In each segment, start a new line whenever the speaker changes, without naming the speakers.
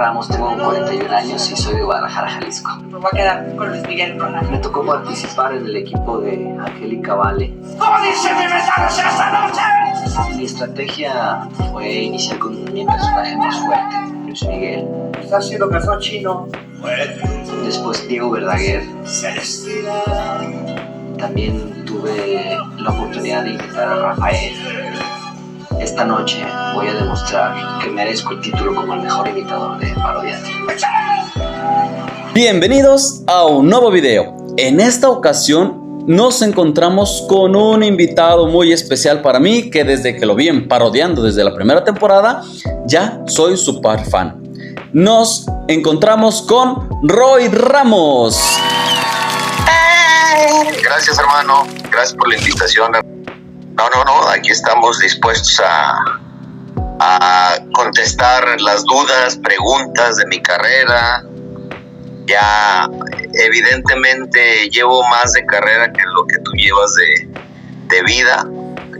Ramos, tengo 41 años y soy de Guadalajara, Jalisco.
Me voy a quedar con Luis Miguel Ronaldo.
Me tocó participar en el equipo de Angélica Vale.
¿Cómo dice mi mensaje esta noche?
Mi estrategia fue iniciar con mi personaje más fuerte, Luis Miguel.
Está haciendo caso chino.
Después Diego Verdaguer.
Celestina.
También tuve la oportunidad de invitar a Rafael. Esta noche voy a demostrar que merezco el título como el mejor imitador de parodiante.
Bienvenidos a un nuevo video. En esta ocasión nos encontramos con un invitado muy especial para mí, que desde que lo vi en Parodiando desde la primera temporada, ya soy super fan. Nos encontramos con Roy Ramos.
Gracias, hermano. Gracias por la invitación. No, aquí estamos dispuestos a contestar las dudas, preguntas de mi carrera. Ya evidentemente llevo más de carrera que lo que tú llevas de vida.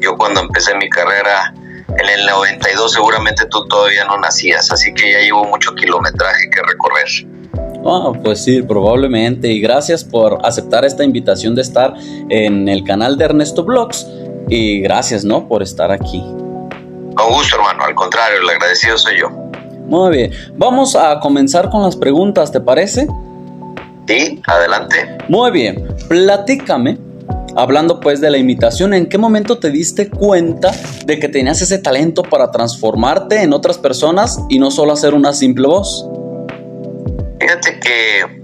Yo cuando empecé mi carrera en el 92 seguramente tú todavía no nacías, así que ya llevo mucho kilometraje que recorrer.
Pues sí, probablemente. Y gracias por aceptar esta invitación de estar en el canal de Ernesto Vlogs. Y gracias, ¿no?, por estar aquí.
Con gusto, hermano. Al contrario, el agradecido soy yo.
Muy bien. Vamos a comenzar con las preguntas, ¿te parece?
Sí, adelante.
Muy bien. Platícame, hablando pues de la imitación, ¿en qué momento te diste cuenta de que tenías ese talento para transformarte en otras personas y no solo hacer una simple voz?
Fíjate que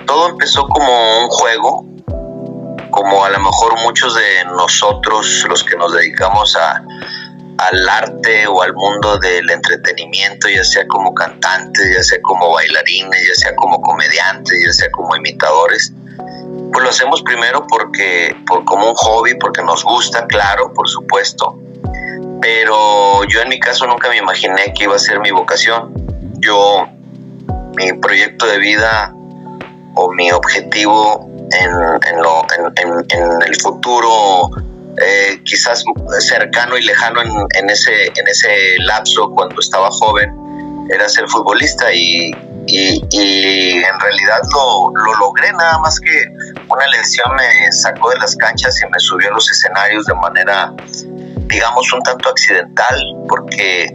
todo empezó como un juego, como a lo mejor muchos de nosotros, los que nos dedicamos al arte o al mundo del entretenimiento, ya sea como cantantes, ya sea como bailarines, ya sea como comediantes, ya sea como imitadores, pues lo hacemos primero como un hobby, porque nos gusta, claro, por supuesto, pero yo en mi caso nunca me imaginé que iba a ser mi vocación. Mi proyecto de vida o mi objetivo en el futuro, quizás cercano y lejano en ese lapso cuando estaba joven, era ser futbolista y en realidad lo logré, nada más que una lesión me sacó de las canchas y me subió a los escenarios de manera, digamos, un tanto accidental, porque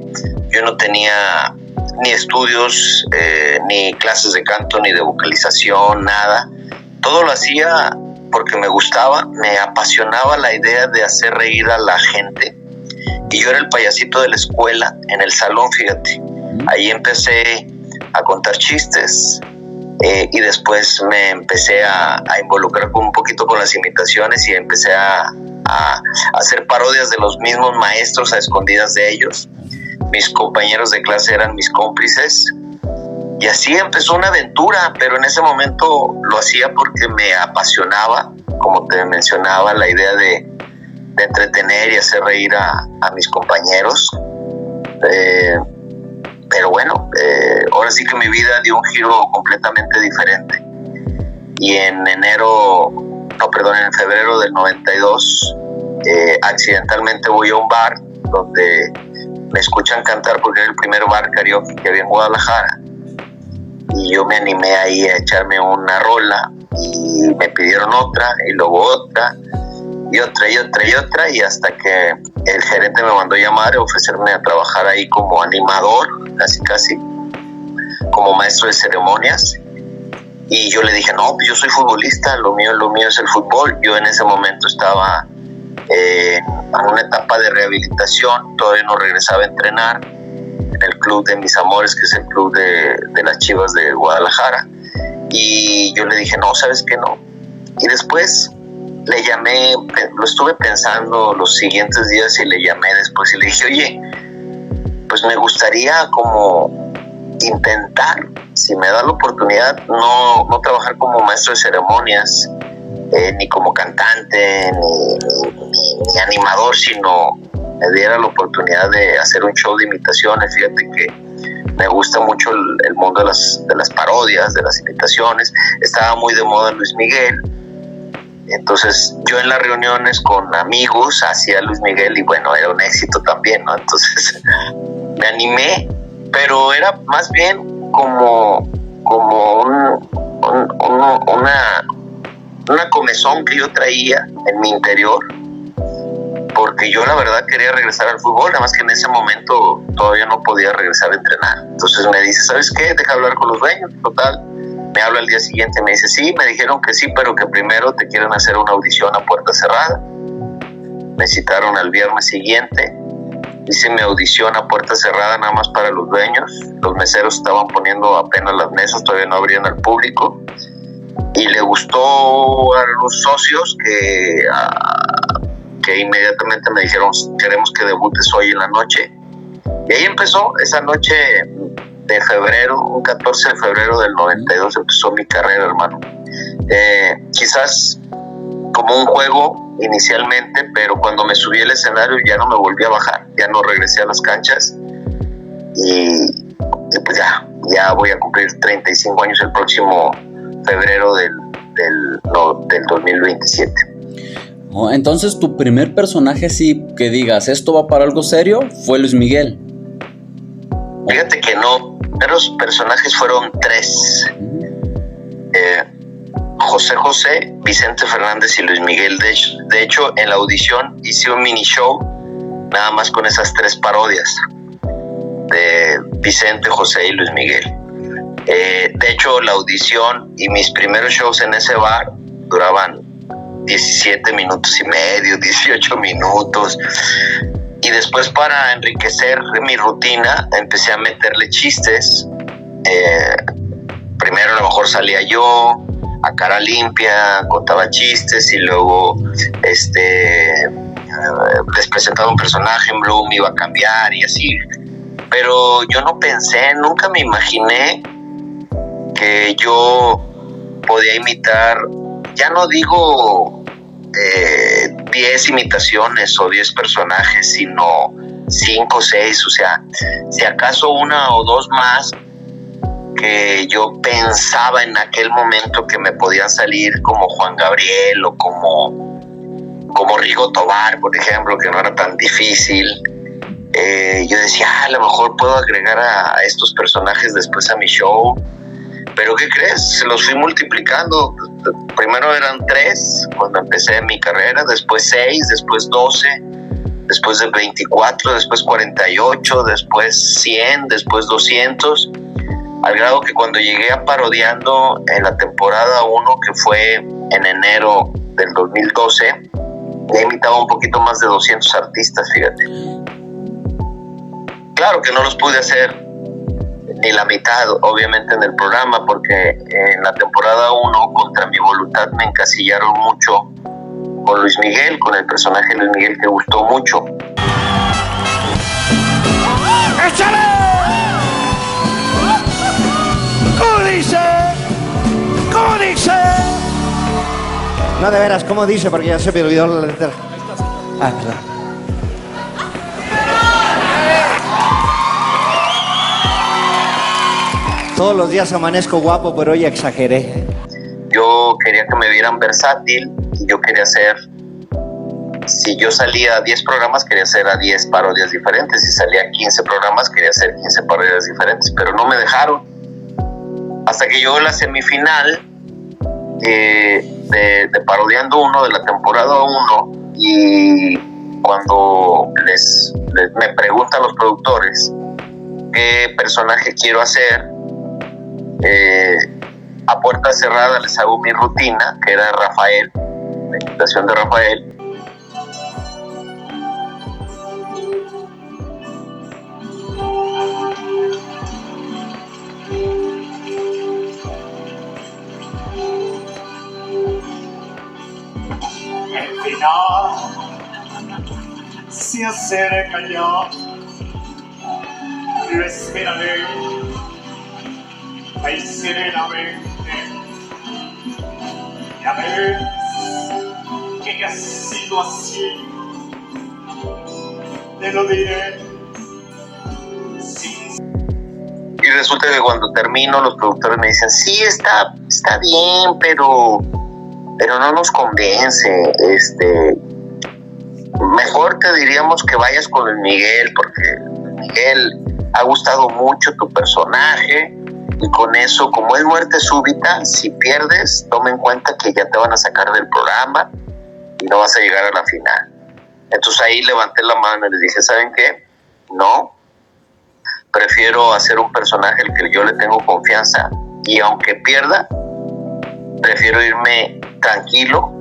yo no tenía ni estudios, ni clases de canto, ni de vocalización, nada. Todo lo hacía porque me gustaba, me apasionaba la idea de hacer reír a la gente. Y yo era el payasito de la escuela, en el salón, fíjate. Ahí empecé a contar chistes, y después me empecé a involucrar un poquito con las imitaciones y empecé a hacer parodias de los mismos maestros a escondidas de ellos. Mis compañeros de clase eran mis cómplices y así empezó una aventura, pero en ese momento lo hacía porque me apasionaba, como te mencionaba, la idea de entretener y hacer reír a mis compañeros. Pero bueno, ahora sí que mi vida dio un giro completamente diferente y en febrero del 92 accidentalmente voy a un bar donde me escuchan cantar, porque era el primer bar karaoke que había en Guadalajara, y yo me animé ahí a echarme una rola y me pidieron otra y luego otra y otra, y hasta que el gerente me mandó llamar a ofrecerme a trabajar ahí como animador, casi como maestro de ceremonias. Y yo le dije, no, yo soy futbolista, lo mío es el fútbol. Yo en ese momento estaba en una etapa de rehabilitación, todavía no regresaba a entrenar en el club de mis amores, que es el club de las Chivas de Guadalajara. Y yo le dije, no, ¿sabes qué? No. Y después le llamé, lo estuve pensando los siguientes días y le llamé después y le dije, oye, pues me gustaría como intentar, si me da la oportunidad, no trabajar como maestro de ceremonias, ni como cantante, ni animador, sino me diera la oportunidad de hacer un show de imitaciones. Fíjate que me gusta mucho el mundo de las parodias, de las imitaciones. Estaba muy de moda Luis Miguel. Entonces yo en las reuniones con amigos hacía Luis Miguel y bueno, era un éxito también, ¿no? Entonces me animé, pero era más bien como una comezón que yo traía en mi interior, porque yo la verdad quería regresar al fútbol, nada más que en ese momento todavía no podía regresar a entrenar. Entonces me dice, ¿sabes qué? Deja hablar con los dueños. Total, me habla al día siguiente y me dice, sí, me dijeron que sí, pero que primero te quieren hacer una audición a puerta cerrada. Me citaron al viernes siguiente, hice mi audición a puerta cerrada nada más para los dueños. Los meseros estaban poniendo apenas las mesas, todavía no abrían al público, y le gustó a los socios que inmediatamente me dijeron, queremos que debutes hoy en la noche. Y ahí empezó esa noche de febrero, un 14 de febrero del 92 empezó mi carrera, hermano. Quizás como un juego inicialmente, pero cuando me subí al escenario ya no me volví a bajar, ya no regresé a las canchas, y pues ya voy a cumplir 35 años el próximo febrero del 2027.
Entonces, tu primer personaje, sí, que digas, esto va para algo serio, fue Luis Miguel.
Fíjate que no, pero los personajes fueron 3. José, Vicente Fernández y Luis Miguel. De hecho, en la audición hice un mini show nada más con esas 3 parodias de Vicente, José y Luis Miguel. De hecho, la audición y mis primeros shows en ese bar duraban 17 minutos y medio, 18 minutos. Y después, para enriquecer mi rutina, empecé a meterle chistes. Primero a lo mejor salía yo a cara limpia, contaba chistes, y luego les presentaba un personaje en Bloom, iba a cambiar y así. Pero yo no pensé, nunca me imaginé que yo podía imitar, ya no digo 10 imitaciones o 10 personajes, sino 5 o 6, o sea, si acaso 1 o 2 más que yo pensaba en aquel momento que me podían salir, como Juan Gabriel o como Rigo Tobar, por ejemplo, que no era tan difícil. Yo decía, a lo mejor puedo agregar a estos personajes después a mi show. Pero ¿qué crees? Los fui multiplicando. Primero eran 3 cuando empecé mi carrera, después 6, después 12, después de 24, después 48, después 100, después 200, al grado que cuando llegué a Parodiando en la temporada 1, que fue en enero del 2012, ya imitaba un poquito más de 200 artistas, fíjate. Claro que no los pude hacer ni la mitad, obviamente, en el programa, porque en la temporada 1, contra mi voluntad, me encasillaron mucho con Luis Miguel, con el personaje de Luis Miguel, que gustó mucho.
¡Échale! ¿Cómo dice? ¿Cómo dice?
No, de veras, ¿cómo dice? Porque ya se me olvidó la letra. Ah, perdón. Todos los días amanezco guapo, pero hoy exageré.
Yo quería que me vieran versátil, y yo quería hacer, si yo salía a 10 programas, quería hacer a 10 parodias diferentes. Si salía a 15 programas, quería hacer 15 parodias diferentes, pero no me dejaron. Hasta que llegó la semifinal de Parodiando 1, de la temporada 1, y cuando me preguntan los productores qué personaje quiero hacer, a puerta cerrada les hago mi rutina, que era Rafael, la imitación de Rafael.
El final se acerca ya, lo esperaré. Ahí serenamente, ya ves que ha sido así, te lo diré sin...
Y resulta que cuando termino, los productores me dicen, sí, está bien, pero no nos convence. Mejor te diríamos que vayas con el Miguel, porque Miguel ha gustado mucho tu personaje, y con eso, como es muerte súbita, si pierdes, toma en cuenta que ya te van a sacar del programa y no vas a llegar a la final. Entonces ahí levanté la mano y les dije, ¿saben qué? No, prefiero hacer un personaje al que yo le tengo confianza, y aunque pierda, prefiero irme tranquilo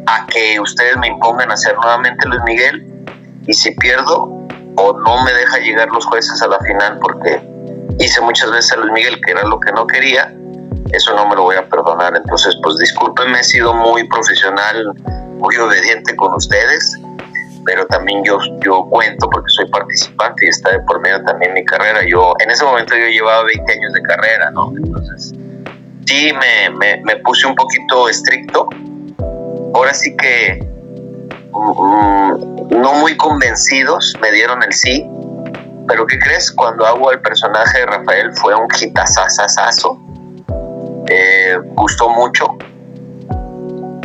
a que ustedes me impongan hacer nuevamente Luis Miguel, y si pierdo o no me deja llegar los jueces a la final porque hice muchas veces a Luis Miguel, que era lo que no quería, eso no me lo voy a perdonar. Entonces, pues discúlpenme, he sido muy profesional, muy obediente con ustedes, pero también yo cuento porque soy participante y está de por medio también mi carrera. En ese momento yo llevaba 20 años de carrera, ¿no? Entonces, sí me puse un poquito estricto. Ahora sí que no muy convencidos me dieron el sí, pero ¿qué crees? Cuando hago el personaje de Rafael fue un hitazazazazo, gustó mucho,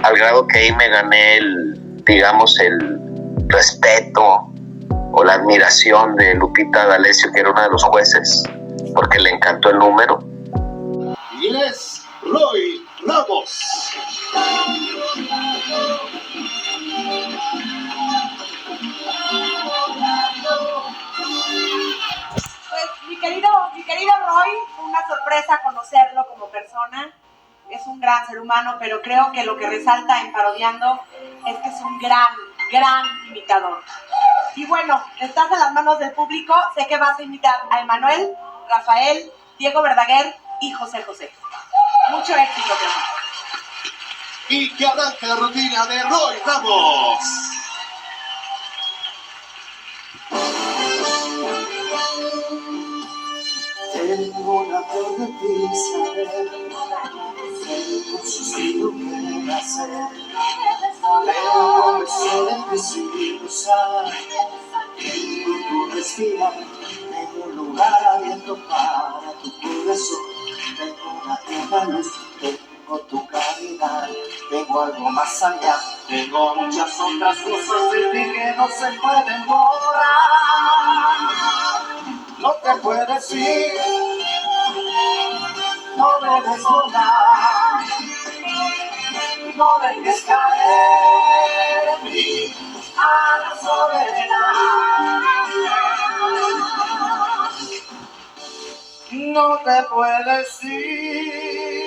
al grado que ahí me gané el respeto o la admiración de Lupita D'Alessio, que era una de los jueces, porque le encantó el número.
Y es Roy Ramos.
Pues mi querido Roy, fue una sorpresa conocerlo como persona. Es un gran ser humano, pero creo que lo que resalta en Parodiando es que es un gran imitador. Y bueno, estás en las manos del público. Sé que vas a imitar a Emanuel, Rafael, Diego Verdaguer y José José. Mucho éxito, mi amor.
Y que arranque la rutina de Roy Ramos.
Tengo una flor de ti, saber, tengo un suspiro que nacer, tengo un beso de preciso usar, tengo tu respirar, tengo un lugar abierto para tu corazón, tengo una tierra luz, tengo tu caridad, tengo algo más allá, tengo muchas otras cosas de ti que no se pueden borrar. No te puedes ir, no debes volar, no dejes caer en mí a la soledad. No te puedes ir.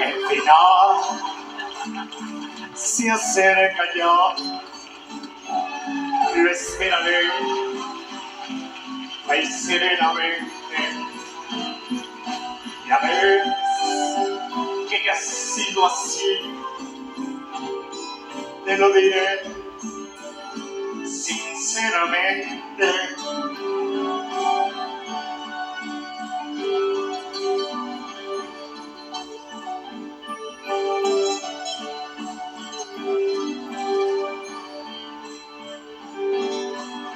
El final se acerca ya, lo esperaré muy serenamente. Ya ves que ha sido así, te lo diré sinceramente.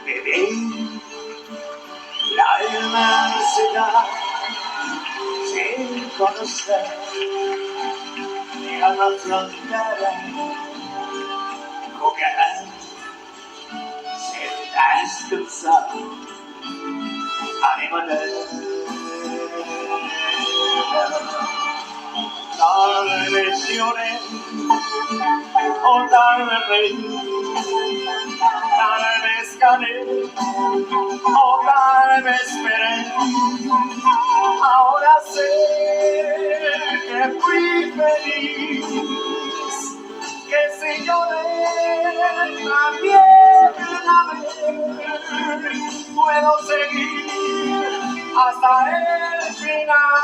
Bebé, la inmensidad sin conocer, llega a la frontera, jugar, sentar, descansar, animales. Tal vez lloré, o tal vez reí, tal vez gané, o tal vez esperé. Ahora sé que fui feliz, que si lloré también amé. Puedo seguir hasta el final.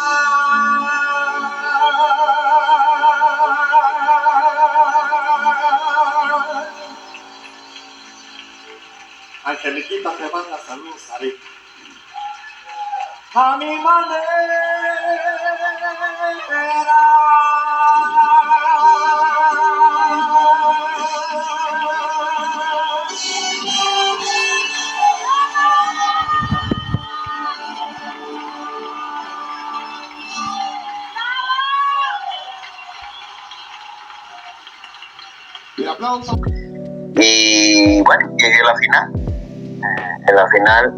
angelitos te van a saludar. A mi manera.
Y aplauso.
Y bueno, llegué a la final. En la final,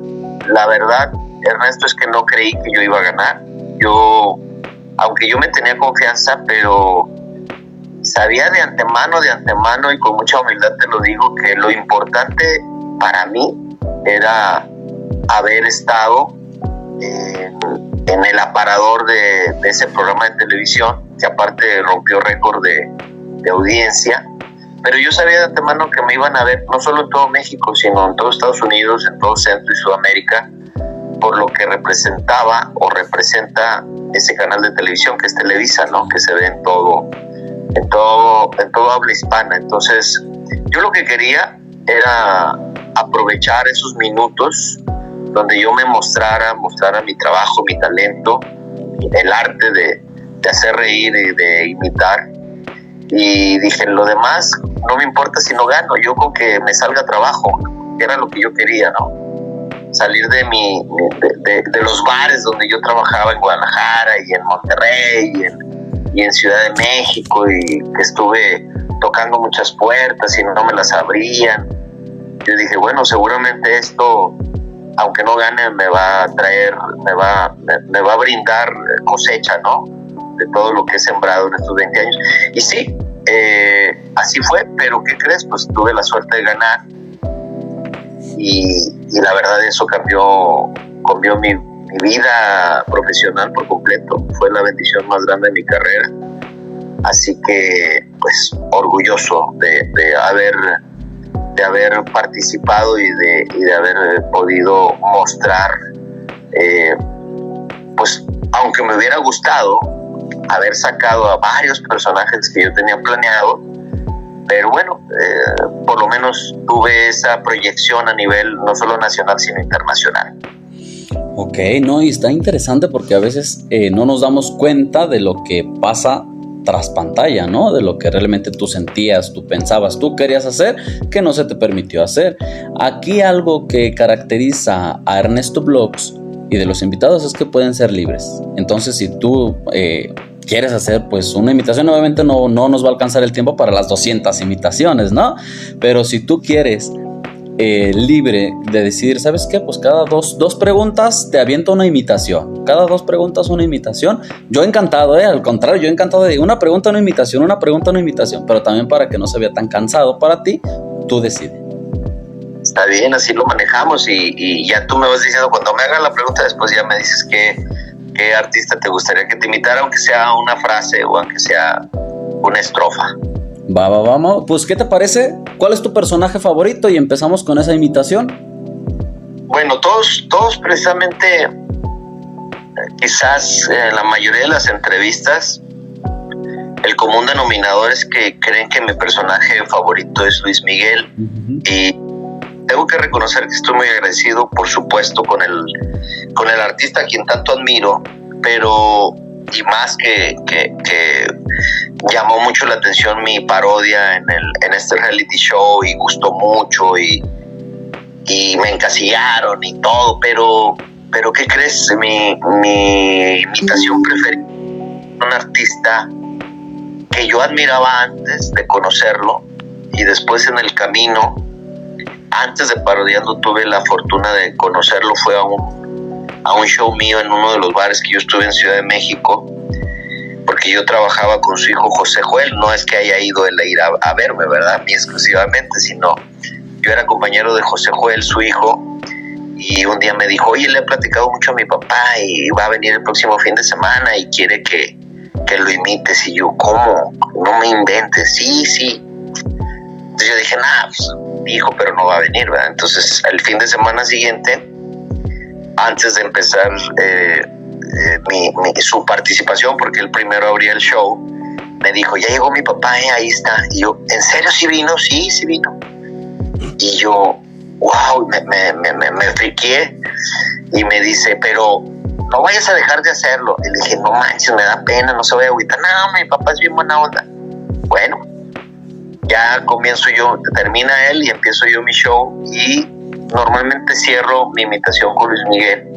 la verdad, Ernesto, es que no creí que yo iba a ganar. Aunque yo me tenía confianza, pero sabía de antemano y con mucha humildad te lo digo, que lo importante para mí era haber estado en el aparador de ese programa de televisión, que aparte rompió récord de audiencia. Pero yo sabía de antemano que me iban a ver no solo en todo México, sino en todo Estados Unidos, en todo Centro y Sudamérica, por lo que representaba o representa ese canal de televisión que es Televisa, ¿no? Que se ve en todo habla hispana. Entonces, yo lo que quería era aprovechar esos minutos donde yo me mostrara mi trabajo, mi talento, el arte de hacer reír y de imitar. Y dije, lo demás no me importa si no gano, yo con que me salga trabajo, que era lo que yo quería, ¿no? Salir de los bares donde yo trabajaba en Guadalajara y en Monterrey y en Ciudad de México, y que estuve tocando muchas puertas y no me las abrían. Yo dije, bueno, seguramente esto, aunque no gane, me va a traer, me va a brindar cosecha, ¿no? De todo lo que he sembrado en estos 20 años. Y sí, así fue, pero ¿qué crees? Pues tuve la suerte de ganar y la verdad eso cambió mi vida profesional por completo. Fue la bendición más grande de mi carrera. Así que, pues, orgulloso de haber participado y de haber podido mostrar, pues, aunque me hubiera gustado haber sacado a varios personajes que yo tenía planeado, pero bueno, por lo menos tuve esa proyección a nivel no solo nacional sino internacional.
Ok, no, y está interesante porque a veces no nos damos cuenta de lo que pasa tras pantalla, ¿no? De lo que realmente tú sentías, tú pensabas, tú querías hacer, que no se te permitió hacer. Aquí algo que caracteriza a Ernesto Vlogs y de los invitados es que pueden ser libres. Entonces, si tú quieres hacer pues una imitación, obviamente no nos va a alcanzar el tiempo para las 200 imitaciones, ¿no? Pero si tú quieres libre de decidir, ¿sabes qué? Pues cada dos preguntas te aviento una imitación. Cada 2 preguntas una imitación. Yo encantado, al contrario, yo encantado de una pregunta, una imitación, una pregunta, una imitación. Pero también para que no se vea tan cansado para ti, tú decides.
Está bien, así lo manejamos y ya tú me vas diciendo, cuando me hagan la pregunta después ya me dices qué artista te gustaría que te imitara, aunque sea una frase o aunque sea una estrofa.
Vamos. Pues, ¿qué te parece? ¿Cuál es tu personaje favorito? Y empezamos con esa imitación.
Bueno, todos precisamente, quizás en la mayoría de las entrevistas, el común denominador es que creen que mi personaje favorito es Luis Miguel. Uh-huh. Y tengo que reconocer que estoy muy agradecido, por supuesto, con el artista a quien tanto admiro, pero y más que llamó mucho la atención mi parodia en este reality show y gustó mucho y me encasillaron y todo, pero ¿qué crees? Mi imitación preferida, un artista que yo admiraba antes de conocerlo y después en el camino, antes de Parodiando, tuve la fortuna de conocerlo. Fue a un show mío en uno de los bares que yo estuve en Ciudad de México, porque yo trabajaba con su hijo José Joel. No es que haya ido él a ir a verme, ¿verdad? A mí exclusivamente, sino yo era compañero de José Joel, su hijo, y un día me dijo, oye, le he platicado mucho a mi papá y va a venir el próximo fin de semana y quiere que lo imites. Y yo, ¿cómo? No me inventes. Sí. Entonces yo dije, pues hijo, pero no va a venir, ¿verdad? Entonces el fin de semana siguiente, antes de empezar su participación, porque él primero abría el show, me dijo, ya llegó mi papá, ahí está. Y yo, ¿en serio sí vino? Sí vino. Y yo, wow, me friqué, y me dice, pero no vayas a dejar de hacerlo. Y le dije, no manches, me da pena, no se vaya a agüitar. No, mi papá es bien buena onda. Bueno, ya comienzo yo, termina él y empiezo yo mi show, y normalmente cierro mi imitación con Luis Miguel,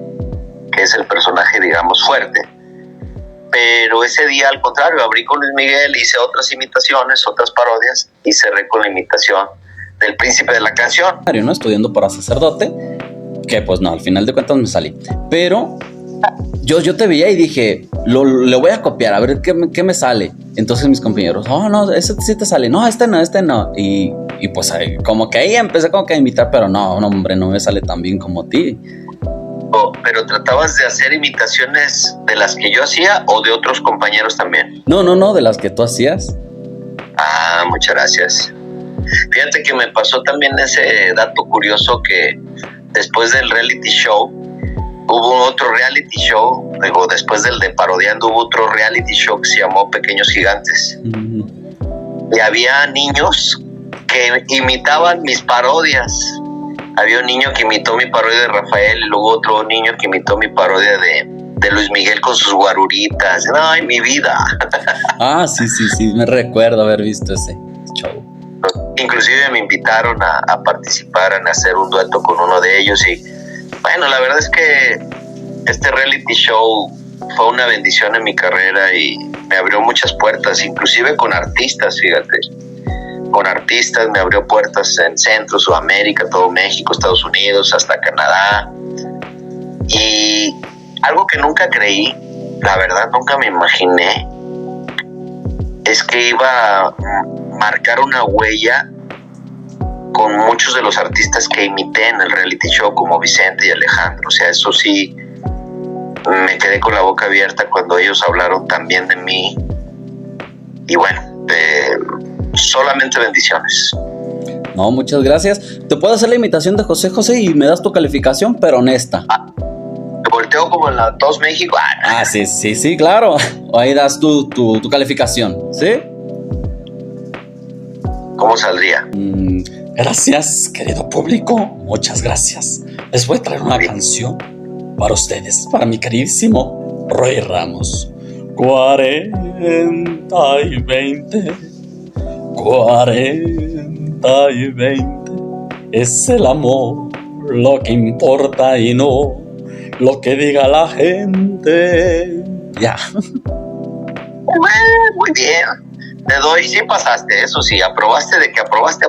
que es el personaje, digamos, fuerte. Pero ese día, al contrario, abrí con Luis Miguel, hice otras imitaciones, otras parodias, y cerré con la imitación del príncipe de la canción.
¿No? Estudiando para sacerdote, que pues no, al final de cuentas me salí. Pero yo te veía y dije, le voy a copiar, a ver qué me sale. Entonces mis compañeros, oh, no, ese sí te sale. No, este no. Y pues ahí, como que ahí empecé como que a imitar, pero no, hombre, no me sale tan bien como a ti.
¿Pero tratabas de hacer imitaciones de las que yo hacía o de otros compañeros también?
No, de las que tú hacías.
Ah, muchas gracias. Fíjate que me pasó también ese dato curioso, que después del reality show hubo otro reality show, luego después del de Parodiando hubo otro reality show que se llamó Pequeños Gigantes. Y había niños que imitaban mis parodias. Había un niño que imitó mi parodia de Rafael, y luego otro niño que imitó mi parodia de Luis Miguel con sus guaruritas. ¡Ay, mi vida!
Ah, sí, me recuerdo haber visto ese show.
Inclusive me invitaron a participar, en hacer un dueto con uno de ellos, y bueno, la verdad es que este reality show fue una bendición en mi carrera y me abrió muchas puertas, inclusive con artistas, fíjate. Con artistas me abrió puertas en Centro, Sudamérica, todo México, Estados Unidos, hasta Canadá. Y algo que nunca creí, la verdad nunca me imaginé, es que iba a marcar una huella con muchos de los artistas que imité en el reality show, como Vicente y Alejandro. O sea, eso sí, me quedé con la boca abierta cuando ellos hablaron también de mí. Y bueno, solamente bendiciones.
No, muchas gracias. Te puedo hacer la imitación de José José y me das tu calificación, pero honesta.
Te volteo como en la Tos México.
Sí, claro. Ahí das tu calificación, ¿sí?
¿Cómo saldría?
Gracias, querido público. Muchas gracias. Les voy a traer una canción para ustedes, para mi queridísimo Roy Ramos. 40 y 20, 40 y 20, es el amor lo que importa y no lo que diga la gente. Ya.
Muy bien. Te doy, sí pasaste, eso sí, aprobaste, de que aprobaste.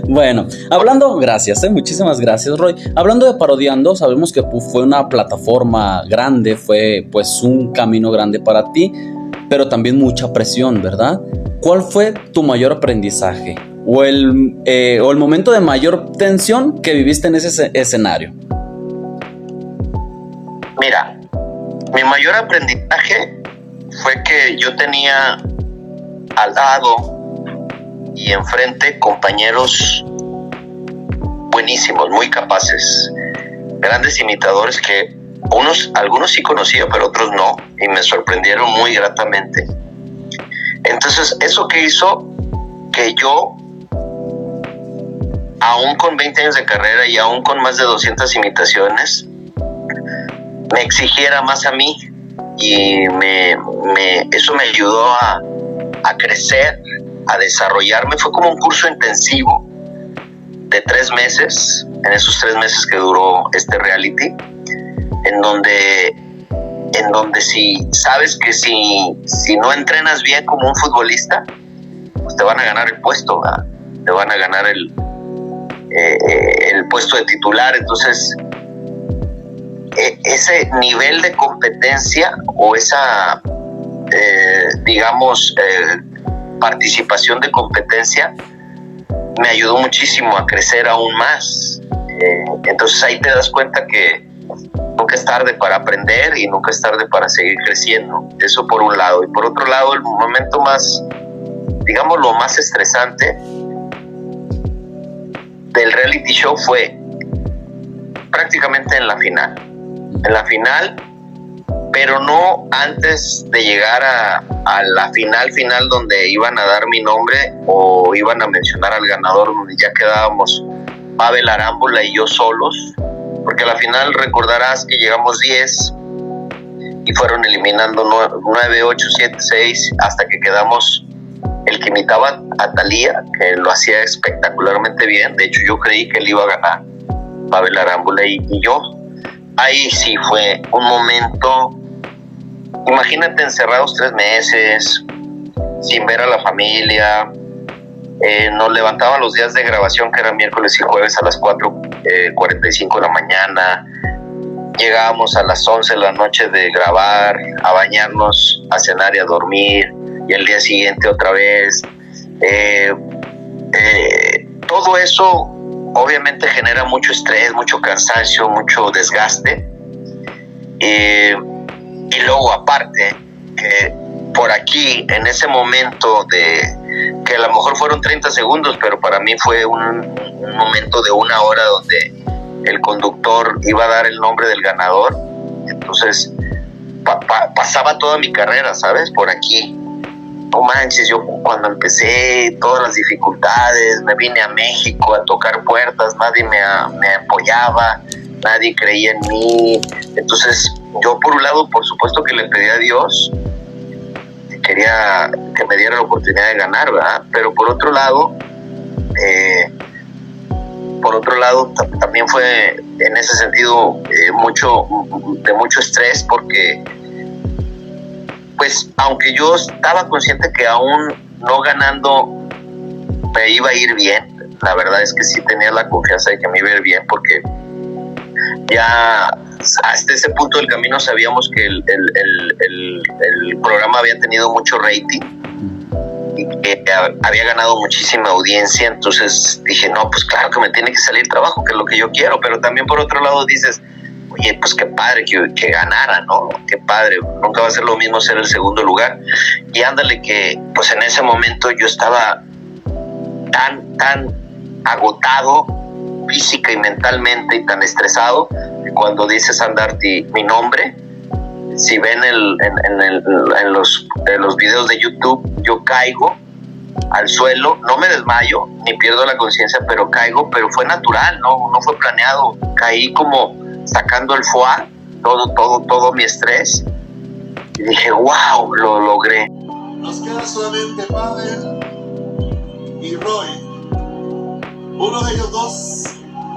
Bueno, hablando, gracias, muchísimas gracias, Roy. Hablando de Parodiando, sabemos que fue una plataforma grande, fue pues un camino grande para ti, pero también mucha presión, ¿verdad? ¿Cuál fue tu mayor aprendizaje o el momento de mayor tensión que viviste en ese escenario?
Mira, mi mayor aprendizaje fue que yo tenía al lado y enfrente compañeros buenísimos, muy capaces, grandes imitadores que algunos sí conocía, pero otros no, y me sorprendieron muy gratamente. Entonces, eso que hizo que yo, aún con 20 años de carrera y aún con más de 200 imitaciones, me exigiera más a mí, y eso me ayudó a crecer, a desarrollarme. Fue como un curso intensivo de 3 meses, en esos 3 meses que duró este reality, en donde si sabes que si no entrenas bien como un futbolista, pues te van a ganar el puesto, ¿verdad? Te van a ganar el puesto de titular. Entonces, ese nivel de competencia o esa participación de competencia me ayudó muchísimo a crecer aún más. Entonces ahí te das cuenta que nunca es tarde para aprender y nunca es tarde para seguir creciendo. Eso por un lado. Y por otro lado, el momento más, digamos, lo más estresante del reality show fue prácticamente en la final. En la final, pero no antes de llegar a la final donde iban a dar mi nombre o iban a mencionar al ganador, donde ya quedábamos Pavel Arámbula y yo solos, porque a la final recordarás que llegamos 10 y fueron eliminando 9, 8, 7, 6 hasta que quedamos el que imitaba a Thalía, que lo hacía espectacularmente bien. De hecho, yo creí que él iba a ganar, Pavel Arámbula y yo. Ahí sí fue un momento, imagínate, encerrados 3 meses, sin ver a la familia. Nos levantaban los días de grabación, que eran miércoles y jueves, a las 4:45 de la mañana. Llegábamos a las 11 de la noche de grabar, a bañarnos, a cenar y a dormir, y el día siguiente otra vez. Todo eso obviamente genera mucho estrés, mucho cansancio, mucho desgaste. Y luego aparte, que por aquí, en ese momento que a lo mejor fueron 30 segundos, pero para mí fue un momento de 1 hora donde el conductor iba a dar el nombre del ganador. Entonces pasaba toda mi carrera, ¿sabes? Por aquí. No manches, yo cuando empecé, todas las dificultades, me vine a México a tocar puertas, nadie me apoyaba, nadie creía en mí. Entonces yo, por un lado, por supuesto que le pedí a Dios, quería que me diera la oportunidad de ganar, ¿verdad? Pero por otro lado también fue en ese sentido de mucho estrés, porque pues aunque yo estaba consciente que aún no ganando me iba a ir bien, la verdad es que sí tenía la confianza de que me iba a ir bien, porque ya hasta ese punto del camino sabíamos que el programa había tenido mucho rating y que había ganado muchísima audiencia. Entonces dije, no, pues claro que me tiene que salir trabajo, que es lo que yo quiero. Pero también por otro lado dices, oye, pues qué padre que ganara, ¿no? Qué padre, nunca va a ser lo mismo ser el segundo lugar. Y ándale que, pues en ese momento yo estaba tan agotado física y mentalmente, y tan estresado, que cuando dice Sandarti mi nombre, si ven en los videos de YouTube, yo caigo al suelo, no me desmayo ni pierdo la conciencia, pero caigo, pero fue natural, no fue planeado. Caí como sacando el foie, todo mi estrés, y dije, wow, lo logré.
Nos queda solamente Pavel y Roy. Uno de ellos dos,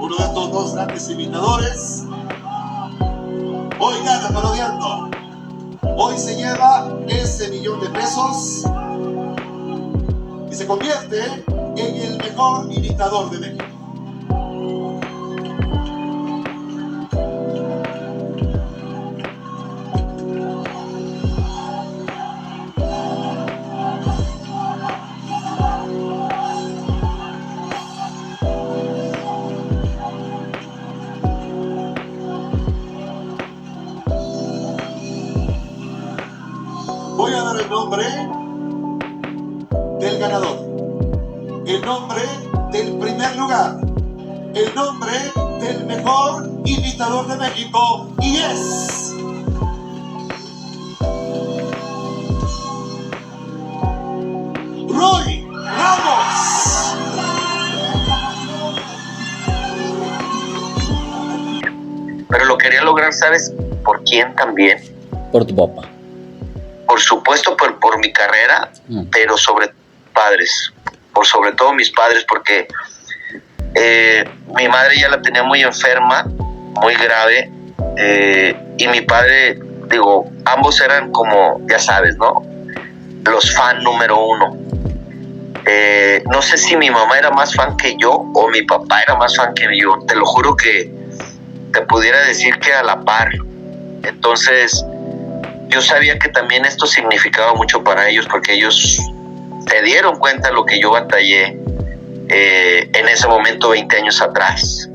uno de estos dos grandes imitadores, hoy gana parodiando. Hoy se lleva ese $1.000.000 y se convierte en el mejor imitador de México. Voy a dar el nombre del ganador, el nombre del primer lugar, el nombre del mejor imitador de México, y es... Roy Ramos.
Pero lo quería lograr, ¿sabes por quién también?
Por tu papá.
Por supuesto por mi carrera, pero sobre padres, por sobre todo mis padres, porque mi madre ya la tenía muy enferma, muy grave, y mi padre, digo, ambos eran como, ya sabes, ¿no? Los fan número 1. No sé si mi mamá era más fan que yo o mi papá era más fan que yo, te lo juro que te pudiera decir que a la par. Entonces yo sabía que también esto significaba mucho para ellos, porque ellos se dieron cuenta de lo que yo batallé en ese momento 20 años atrás,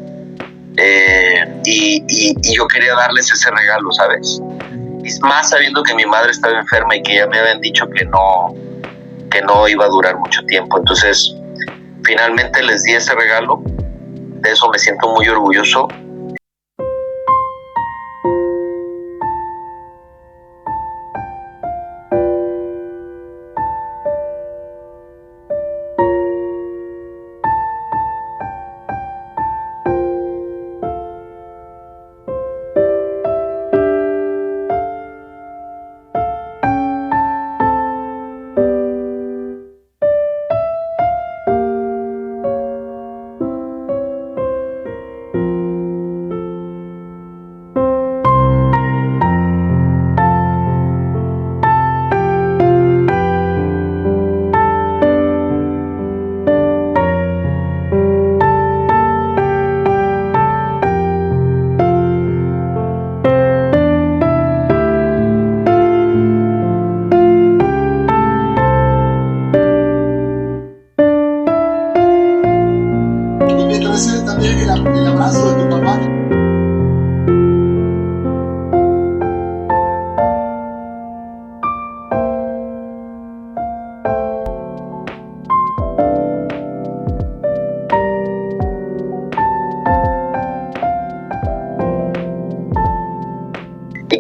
y yo quería darles ese regalo, ¿sabes? Y más sabiendo que mi madre estaba enferma y que ya me habían dicho que no iba a durar mucho tiempo. Entonces finalmente les di ese regalo, de eso me siento muy orgulloso.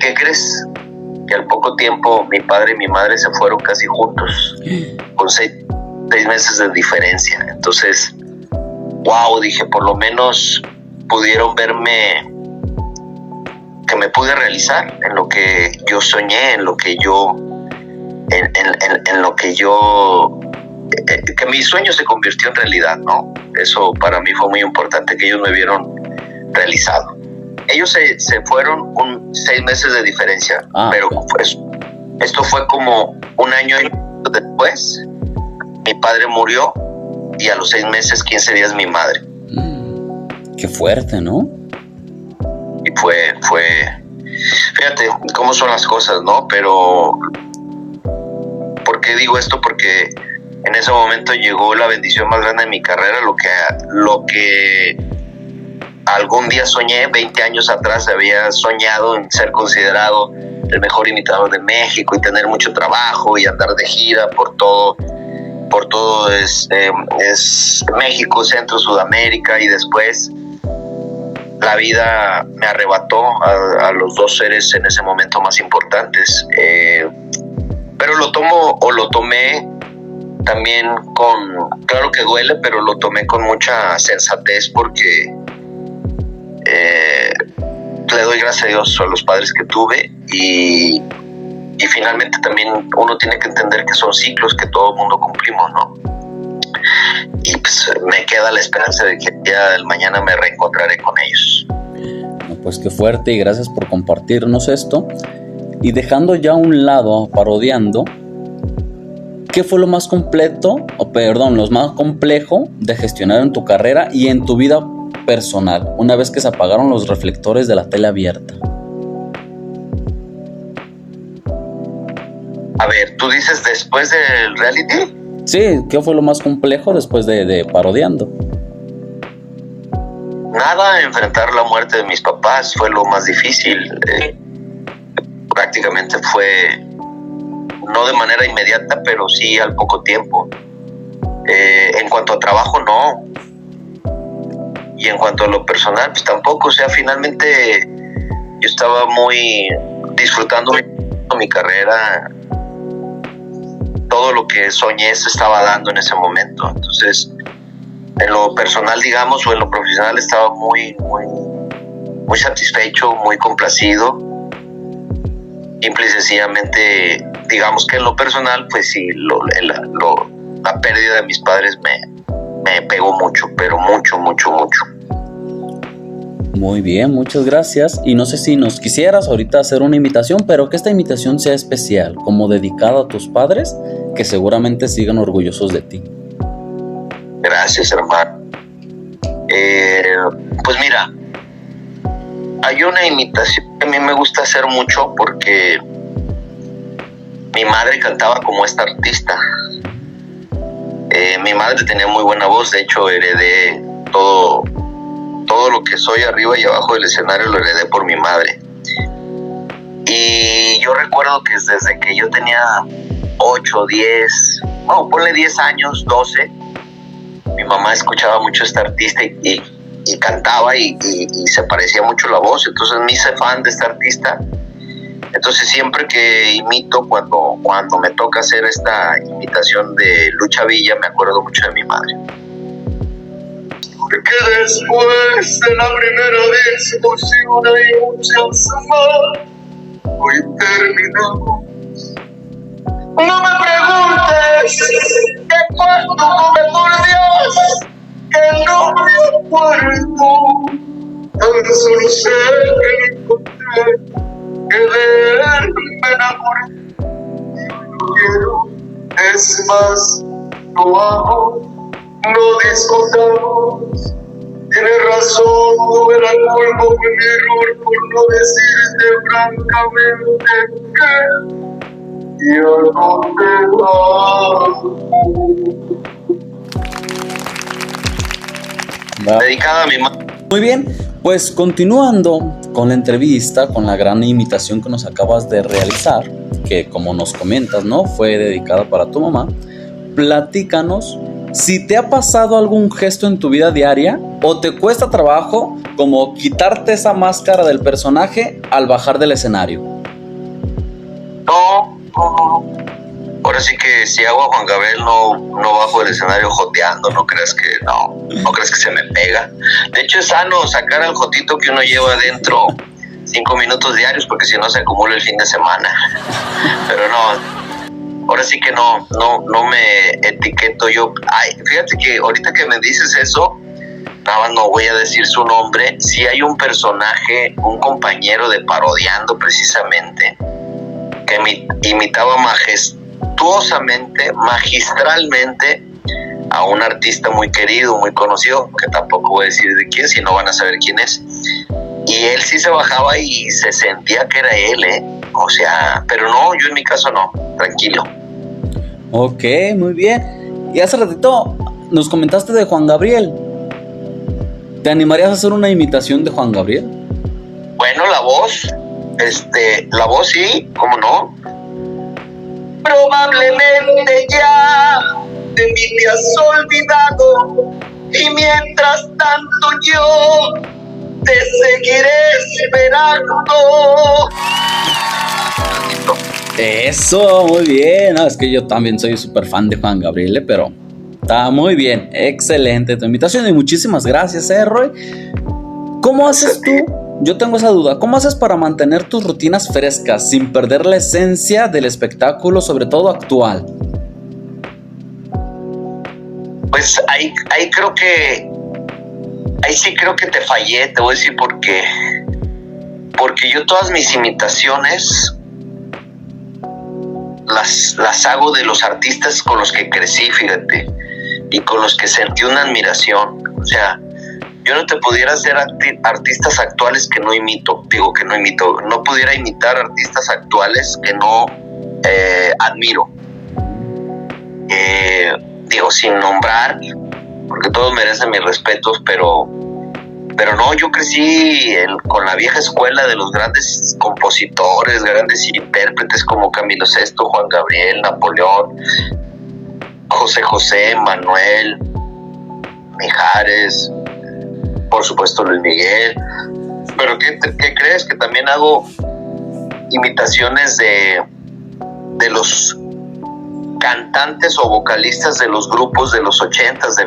qué crees? Que al poco tiempo mi padre y mi madre se fueron casi juntos, con 6 meses de diferencia. Entonces, wow, dije, por lo menos pudieron verme que me pude realizar en lo que yo soñé, en lo que yo que mi sueño se convirtió en realidad, ¿no? Eso para mí fue muy importante, que ellos me vieron realizado. Ellos se fueron 6 meses de diferencia, pero pues, esto fue como un año y medio después. Mi padre murió y a los 6 meses, 15 días, mi madre.
Qué fuerte, ¿no?
Y fue, fíjate cómo son las cosas, ¿no? Pero, ¿por qué digo esto? Porque en ese momento llegó la bendición más grande de mi carrera, lo que algún día soñé. 20 años atrás había soñado en ser considerado el mejor imitador de México y tener mucho trabajo y andar de gira por todo es México, Centro, Sudamérica, y después la vida me arrebató a los 2 seres en ese momento más importantes. Pero lo tomé también claro que duele, pero lo tomé con mucha sensatez, porque le doy gracias a Dios a los padres que tuve, y finalmente también uno tiene que entender que son ciclos que todo el mundo cumplimos, ¿no? Y pues me queda la esperanza de que el día del mañana me reencontraré con ellos.
Pues qué fuerte, y gracias por compartirnos esto. Y dejando ya a un lado a Parodiando, ¿qué fue lo más complejo de gestionar en tu carrera y en tu vida personal una vez que se apagaron los reflectores de la tele abierta?
A ver, ¿tú dices después del reality?
Sí, ¿qué fue lo más complejo después de Parodiando?
Nada, enfrentar la muerte de mis papás fue lo más difícil. Prácticamente fue, no de manera inmediata, pero sí al poco tiempo. En cuanto a trabajo, no. Y en cuanto a lo personal, pues tampoco. O sea, finalmente yo estaba muy disfrutando mi carrera. Todo lo que soñé se estaba dando en ese momento. Entonces, en lo personal, digamos, o en lo profesional, estaba muy satisfecho, muy complacido. Simple y sencillamente, digamos que en lo personal, pues sí, la pérdida de mis padres me pegó mucho, pero mucho.
Muy bien, muchas gracias. Y no sé si nos quisieras ahorita hacer una invitación, pero que esta invitación sea especial, como dedicada a tus padres, que seguramente sigan orgullosos de ti.
Gracias, hermano. Pues mira, hay una imitación que a mí me gusta hacer mucho, porque mi madre cantaba como esta artista. Mi madre tenía muy buena voz, de hecho heredé todo lo que soy arriba y abajo del escenario, lo heredé por mi madre. Y yo recuerdo que desde que yo tenía 8, 10, ponle 10 años, 12, mi mamá escuchaba mucho a esta artista y cantaba y se parecía mucho la voz. Entonces me hice fan de esta artista. Entonces siempre que imito, cuando me toca hacer esta imitación de Lucha Villa, me acuerdo mucho de mi madre.
Porque después de la primera discusión hay muchas más, hoy terminamos. No me preguntes que cuánto come, por Dios, que no me acuerdo. Tan solo sé que lo encontré, que de él me enamoré. Y lo quiero, es más, lo amo, no discutamos. Tienes razón, tuve la culpa, fue mi error por no decirte francamente que yo no te amo.
Dedicada a mi madre.
Muy bien, pues continuando con la entrevista, con la gran imitación que nos acabas de realizar, que como nos comentas, ¿no? Fue dedicada para tu mamá. Platícanos si te ha pasado algún gesto en tu vida diaria o te cuesta trabajo como quitarte esa máscara del personaje al bajar del escenario.
Ahora sí que si hago a Juan Gabriel no bajo el escenario joteando, no creas que se me pega. De hecho es sano sacar al jotito que uno lleva adentro 5 minutos diarios, porque si no se acumula el fin de semana. Pero no, ahora sí que no me etiqueto yo. Ay, fíjate que ahorita que me dices eso, nada más no voy a decir su nombre. Sí hay un personaje, un compañero de Parodiando precisamente, que imitaba majestuosamente, magistralmente a un artista muy querido, muy conocido, que tampoco voy a decir de quién, si no van a saber quién es. Y él sí se bajaba y se sentía que era él, o sea, pero no, yo en mi caso no, tranquilo.
Ok, muy bien. Y hace ratito nos comentaste de Juan Gabriel. ¿Te animarías a hacer una imitación de Juan Gabriel?
Bueno, la voz sí, ¿cómo no? Probablemente ya de mí te has olvidado, y mientras tanto yo te seguiré esperando.
Eso, muy bien. No, es que yo también soy súper fan de Juan Gabriel, pero está muy bien. Excelente tu invitación y muchísimas gracias, Roy. ¿Cómo haces tú? Yo tengo esa duda. ¿Cómo haces para mantener tus rutinas frescas sin perder la esencia del espectáculo, sobre todo actual?
Pues ahí sí creo que te fallé, te voy a decir por qué. Porque yo todas mis imitaciones las hago de los artistas con los que crecí, fíjate, y con los que sentí una admiración. O sea, yo no te pudiera hacer artistas actuales que no imito. No pudiera imitar artistas actuales que no admiro. Sin nombrar, porque todos merecen mis respetos, pero no, yo crecí con la vieja escuela de los grandes compositores, grandes intérpretes como Camilo Sesto, Juan Gabriel, Napoleón, José José, Manuel, Mijares, por supuesto Luis Miguel. Pero ¿qué crees? Que también hago imitaciones de los cantantes o vocalistas de los grupos de los 80s,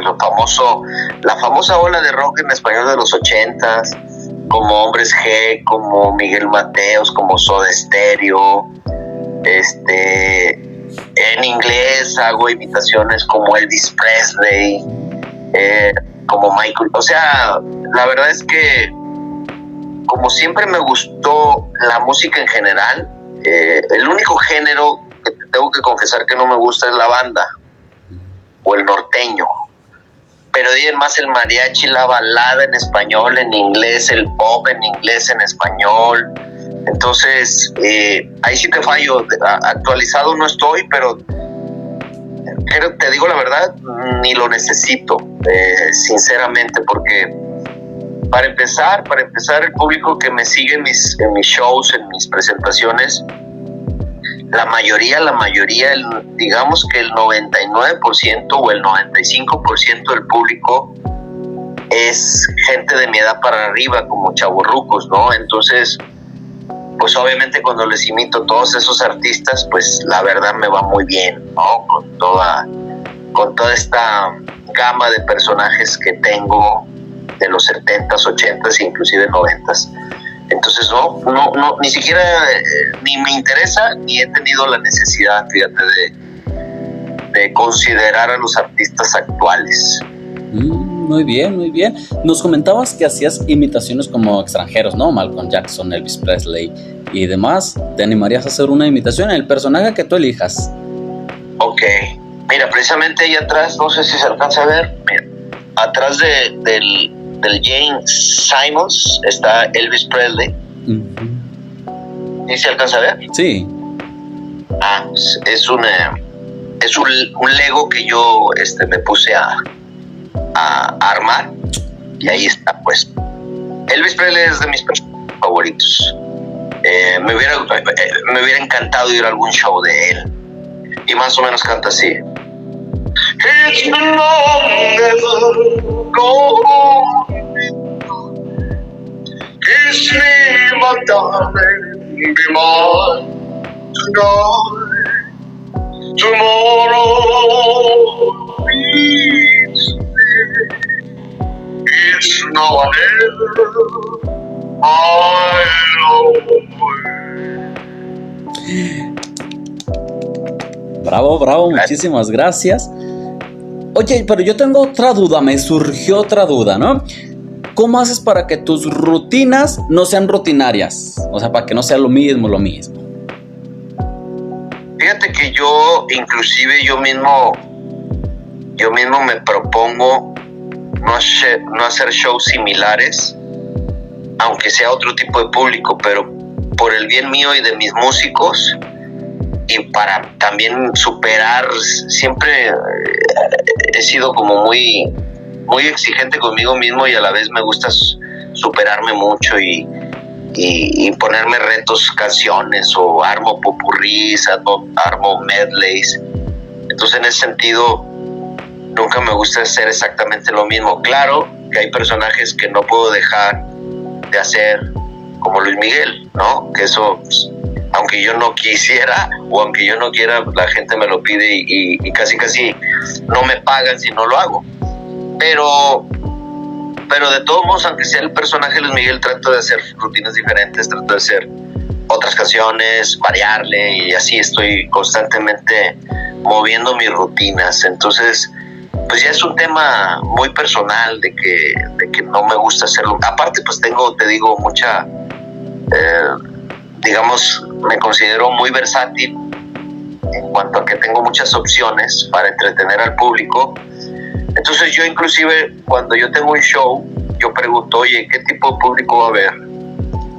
la famosa ola de rock en español de los 80s, como Hombres G, como Miguel Mateos, como Soda Stereo. En inglés hago imitaciones como Elvis Presley, como Michael. O sea, la verdad es que como siempre me gustó la música en general, el único género que te tengo que confesar que no me gusta es la banda o el norteño, pero digan más el mariachi, la balada en español, en inglés, el pop en inglés, en español. Entonces ahí sí te fallo. Actualizado no estoy, pero te digo la verdad, ni lo necesito, sinceramente, porque para empezar el público que me sigue en mis shows, en mis presentaciones, la mayoría, digamos que el 99% o el 95% del público es gente de mi edad para arriba, como chavorrucos, ¿no? Entonces, pues obviamente cuando les imito a todos esos artistas, pues la verdad me va muy bien, ¿no? Con toda esta gama de personajes que tengo de los 70s, 80s, inclusive 90s. Entonces no, ni siquiera ni me interesa, ni he tenido la necesidad, fíjate, de considerar a los artistas actuales.
Muy bien, muy bien. Nos comentabas que hacías imitaciones como extranjeros, ¿no? Malcolm Jackson, Elvis Presley y demás. ¿Te animarías a hacer una imitación en el personaje que tú elijas?
Ok. Mira, precisamente ahí atrás, no sé si se alcanza a ver, mira, atrás del James Simons está Elvis Presley. ¿Sí se alcanza a ver?
Sí.
Es un Lego que yo me puse a armar, y ahí está, pues. Elvis Presley es de mis personajes favoritos. Me hubiera encantado ir a algún show de él, y más o menos canta así. It's been long, never gone. Kiss me, my darling, be mine tonight. Tomorrow meets me. It's no my
Bravo, bravo, muchísimas gracias. Oye, pero yo tengo otra duda, me surgió otra duda, ¿no? ¿Cómo haces para que tus rutinas no sean rutinarias? O sea, para que no sea lo mismo.
Fíjate que yo, inclusive yo mismo me propongo no hacer shows similares, aunque sea otro tipo de público, pero por el bien mío y de mis músicos, y para también superar. Siempre he sido como muy exigente conmigo mismo, y a la vez me gusta superarme mucho y ponerme retos, canciones, o armo popurrís, armo medleys. Entonces, en ese sentido, nunca me gusta hacer exactamente lo mismo. Claro que hay personajes que no puedo dejar de hacer, como Luis Miguel, ¿no? Que eso, pues, aunque yo no quisiera o aunque yo no quiera, la gente me lo pide y casi no me pagan si no lo hago. Pero de todos modos, aunque sea el personaje Luis Miguel, trato de hacer rutinas diferentes, trato de hacer otras canciones, variarle, y así estoy constantemente moviendo mis rutinas. Entonces, pues ya es un tema muy personal de que no me gusta hacerlo. Aparte, pues te digo, mucha, digamos, me considero muy versátil en cuanto a que tengo muchas opciones para entretener al público. Entonces yo, inclusive, cuando yo tengo un show, yo pregunto, oye, ¿qué tipo de público va a haber?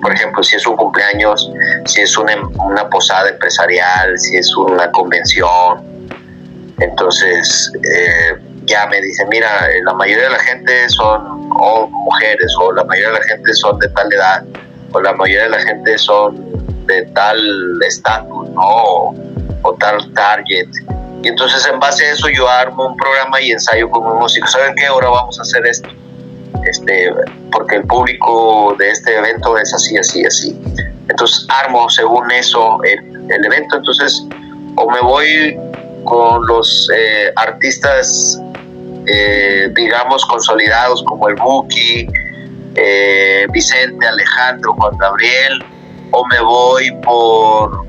Por ejemplo, si es un cumpleaños, si es una posada empresarial, si es una convención. Entonces ya me dicen, mira, la mayoría de la gente son mujeres, o la mayoría de la gente son de tal edad, o la mayoría de la gente son de tal estatus, ¿no? O tal target. Y entonces, en base a eso, yo armo un programa y ensayo con un músico. ¿Saben qué? Ahora vamos a hacer esto. Porque el público de este evento es así. Entonces, armo según eso el evento. Entonces, o me voy con los artistas, digamos, consolidados, como el Buki, Vicente, Alejandro, Juan Gabriel, o me voy por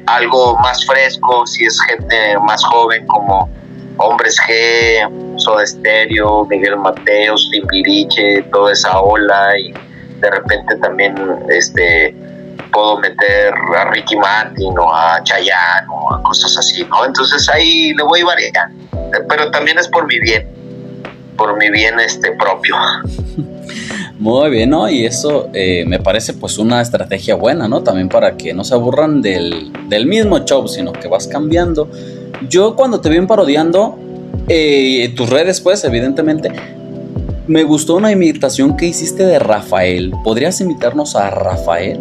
algo más fresco, si es gente más joven, como Hombres G, Soda Stereo, Miguel Mateos, Timbiriche, toda esa ola. Y de repente también puedo meter a Ricky Martin o a Chayanne o a cosas así, ¿no? Entonces ahí le voy variando, pero también es por mi bien propio.
Muy bien, ¿no? Y eso me parece pues una estrategia buena, ¿no? También para que no se aburran del mismo show, sino que vas cambiando. Yo, cuando te vi parodiando en tus redes, pues evidentemente me gustó una imitación que hiciste de Rafael. ¿Podrías imitarnos a Rafael?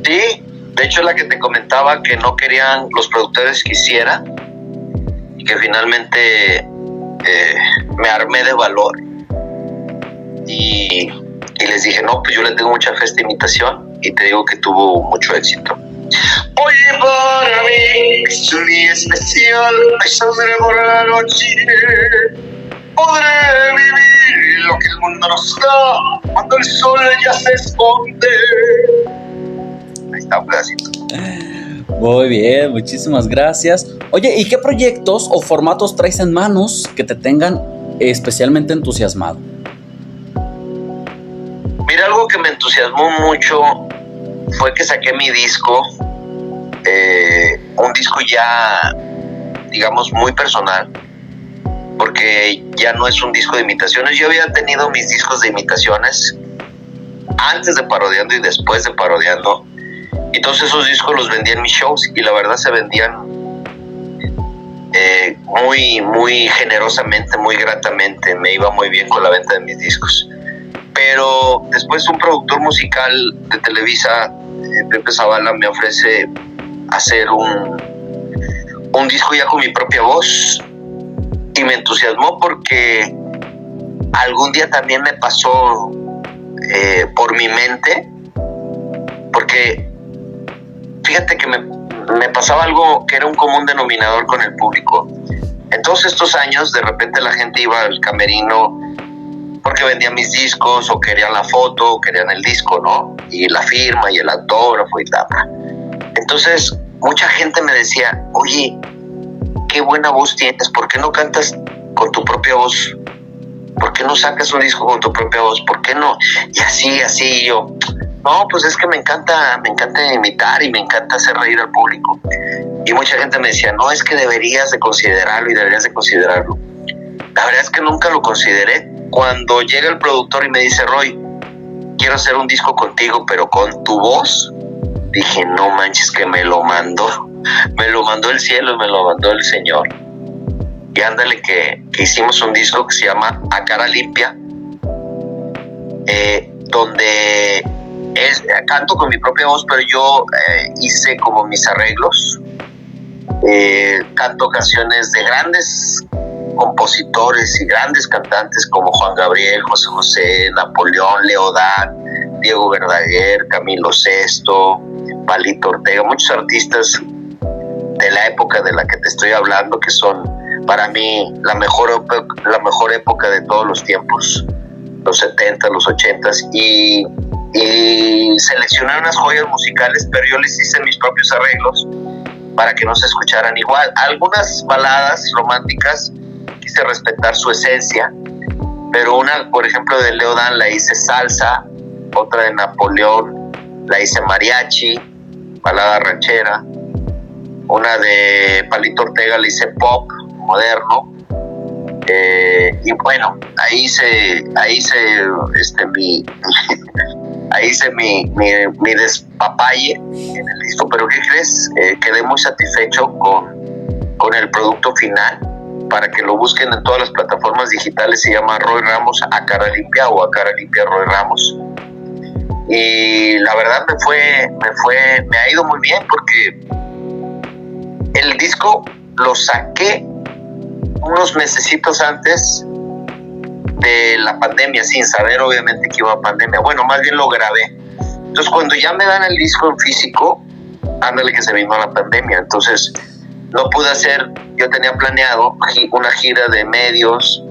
Sí, de hecho, la que te comentaba que no querían los productores que hiciera, y que finalmente me armé de valor y les dije, no, pues yo le tengo mucha fe a esta imitación, y te digo que tuvo mucho éxito. Oye, para mí es un día especial, me saldré por la noche, podré vivir lo que el mundo nos da cuando el sol ya se esconde. Ahí está un pedacito.
Muy bien, muchísimas gracias. Oye, ¿y qué proyectos o formatos traes en manos que te tengan especialmente entusiasmado?
Mira, algo que me entusiasmó mucho fue que saqué mi disco, un disco ya, digamos, muy personal, porque ya no es un disco de imitaciones. Yo había tenido mis discos de imitaciones antes de Parodiando y después de Parodiando, y todos esos discos los vendía en mis shows, y la verdad se vendían muy generosamente, muy gratamente. Me iba muy bien con la venta de mis discos. Pero después un productor musical de Televisa, Pepe Zavala, me ofrece hacer un disco ya con mi propia voz, y me entusiasmó porque algún día también me pasó por mi mente, porque fíjate que me pasaba algo que era un común denominador con el público. En todos estos años, de repente la gente iba al camerino porque vendían mis discos, o querían la foto, o querían el disco, ¿no? Y la firma, y el autógrafo, y tal. Entonces, mucha gente me decía, oye, qué buena voz tienes, ¿por qué no cantas con tu propia voz? ¿Por qué no sacas un disco con tu propia voz? ¿Por qué no? Y así, y yo, no, pues es que me encanta imitar y me encanta hacer reír al público. Y mucha gente me decía, no, es que deberías de considerarlo. La verdad es que nunca lo consideré. Cuando llega el productor y me dice, Roy, quiero hacer un disco contigo, pero con tu voz, dije, no manches, que me lo mandó el cielo y me lo mandó el Señor. Y ándale que hicimos un disco que se llama A Cara Limpia, donde canto con mi propia voz, pero yo hice como mis arreglos. Canto canciones de grandes compositores y grandes cantantes como Juan Gabriel, José José, Napoleón, Leodán, Diego Verdaguer, Camilo Sesto, Palito Ortega, muchos artistas de la época de la que te estoy hablando, que son para mí la mejor época de todos los tiempos, los 70, los 80, y seleccioné unas joyas musicales, pero yo les hice mis propios arreglos para que no se escucharan igual. Algunas baladas románticas quise respetar su esencia, pero una, por ejemplo, de Leodán la hice salsa, otra de Napoleón la hice mariachi, balada ranchera, una de Palito Ortega la hice pop moderno, y bueno, ahí hice mi despapalle en el disco. Pero ¿qué crees? Quedé muy satisfecho con el producto final. Para que lo busquen en todas las plataformas digitales, se llama Roy Ramos A Cara Limpia, o A Cara Limpia Roy Ramos. Y la verdad me ha ido muy bien, porque el disco lo saqué unos mesecitos antes de la pandemia, sin saber obviamente que iba a pandemia. Bueno, más bien lo grabé. Entonces, cuando ya me dan el disco en físico, ándale que se vino la pandemia. Entonces no pude hacer, yo tenía planeado una gira de medios,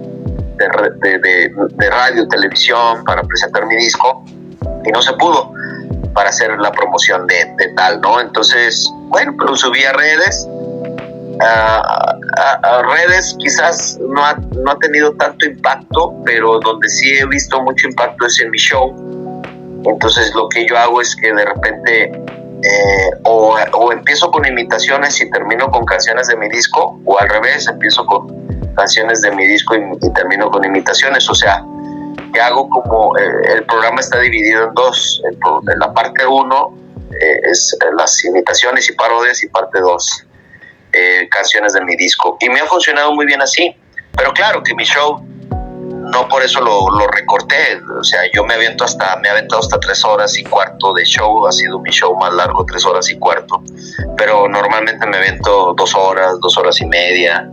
de radio, televisión, para presentar mi disco, y no se pudo para hacer la promoción de tal, ¿no? Entonces, bueno, pues lo subí a redes. A redes quizás no ha tenido tanto impacto, pero donde sí he visto mucho impacto es en mi show. Entonces lo que yo hago es que de repente o empiezo con imitaciones y termino con canciones de mi disco, o al revés, empiezo con canciones de mi disco y termino con imitaciones. O sea, que hago como el programa está dividido en dos. En la parte 1 es las imitaciones y parodias, y parte 2 canciones de mi disco, y me ha funcionado muy bien así. Pero claro que mi show no por eso lo recorté. O sea, yo me he aventado hasta 3 horas y cuarto de show. Ha sido mi show más largo, 3 horas y cuarto, pero normalmente me avento 2 horas, 2 horas y media.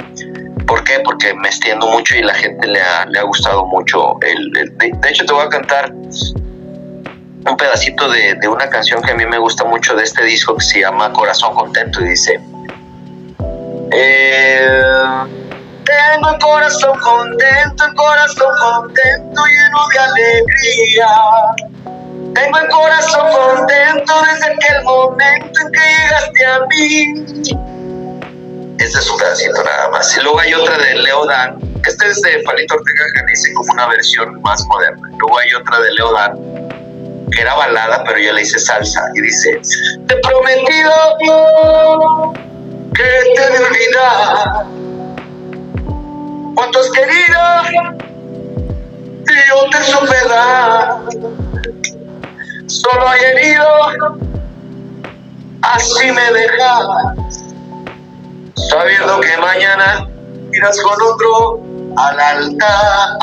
¿Por qué? Porque me extiendo mucho y la gente le ha gustado mucho de hecho, te voy a cantar un pedacito de una canción que a mí me gusta mucho de este disco, que se llama Corazón Contento, y dice: tengo el corazón contento lleno de alegría. Tengo el corazón contento desde aquel momento en que llegaste a mí. Este es un pedacito nada más. Y luego hay otra de Leodán. Este es de Palito Ortega, que le hice como una versión más moderna. Luego hay otra de Leodán, que era balada, pero yo le hice salsa, y dice: te he prometido que te he de olvidar cuánto has querido y yo te supe dar. Solo hay herido, así me dejas, sabiendo que mañana irás con otro al altar.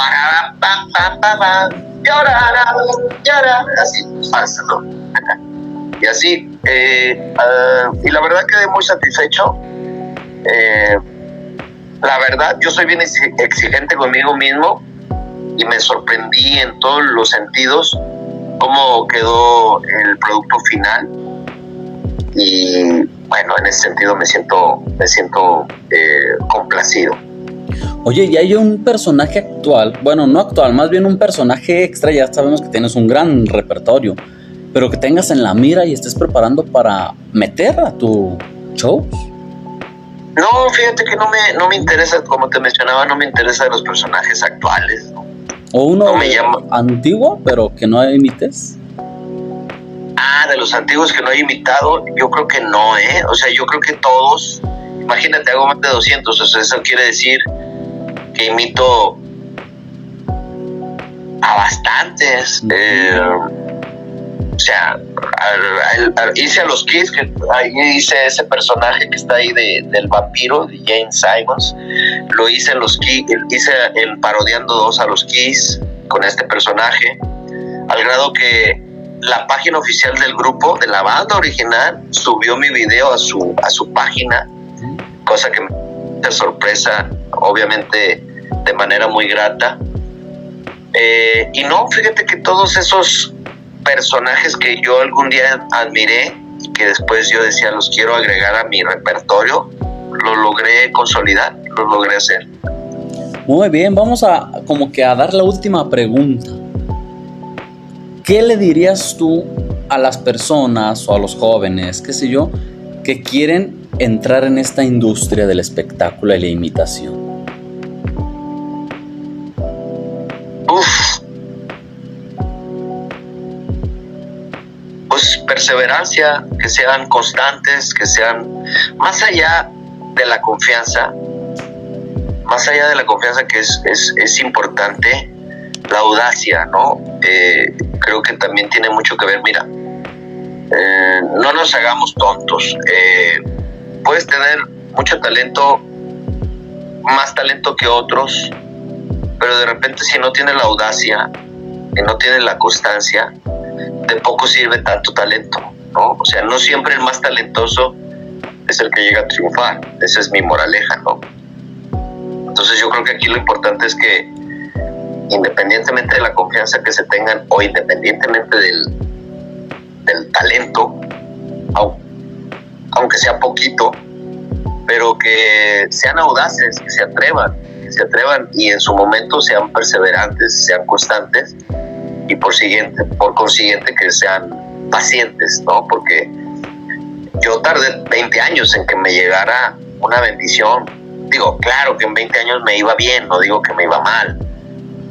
Llorarás, así pasa, ¿no? Y así, y la verdad quedé muy satisfecho. La verdad, yo soy bien exigente conmigo mismo, y me sorprendí en todos los sentidos cómo quedó el producto final. Y bueno, en ese sentido me siento complacido.
Oye, y hay un personaje actual, bueno, no actual, más bien un personaje extra, ya sabemos que tienes un gran repertorio, pero que tengas en la mira y estés preparando para meter a tu show.
No, fíjate que no me interesa, como te mencionaba, no me interesan los personajes actuales, ¿no?
O uno
No me llama.
antiguo, pero que no imites.
De los antiguos que no he imitado, yo creo que no, o sea, yo creo que todos, imagínate, hago más de 200, o sea, eso quiere decir que imito a bastantes. O sea, hice a los Kiss, que ahí hice ese personaje que está ahí del vampiro, de Jane Simons. Lo hice en los Kiss, hice en Parodiando 2 a los Kiss con este personaje, al grado que la página oficial del grupo, de la banda original, subió mi video a su página, cosa que me dio sorpresa, obviamente de manera muy grata. Y no, fíjate que todos esos personajes que yo algún día admiré y que después yo decía los quiero agregar a mi repertorio, lo logré consolidar, lo logré hacer.
Muy bien, vamos a como que a dar la última pregunta. ¿Qué le dirías tú a las personas o a los jóvenes, qué sé yo, que quieren entrar en esta industria del espectáculo y la imitación?
Pues perseverancia, que sean constantes, que sean más allá de la confianza que es importante, la audacia, ¿no? Creo que también tiene mucho que ver, mira, no nos hagamos tontos. Puedes tener mucho talento, más talento que otros, pero de repente si no tienes la audacia y no tienes la constancia, de poco sirve tanto talento, ¿no? O sea, no siempre el más talentoso es el que llega a triunfar. Esa es mi moraleja, ¿no? Entonces yo creo que aquí lo importante es que independientemente de la confianza que se tengan o independientemente del talento, aunque sea poquito, pero que sean audaces, que se atrevan y en su momento sean perseverantes, sean constantes y por consiguiente que sean pacientes, ¿no? Porque yo tardé 20 años en que me llegara una bendición. Digo, claro que en 20 años me iba bien, no digo que me iba mal,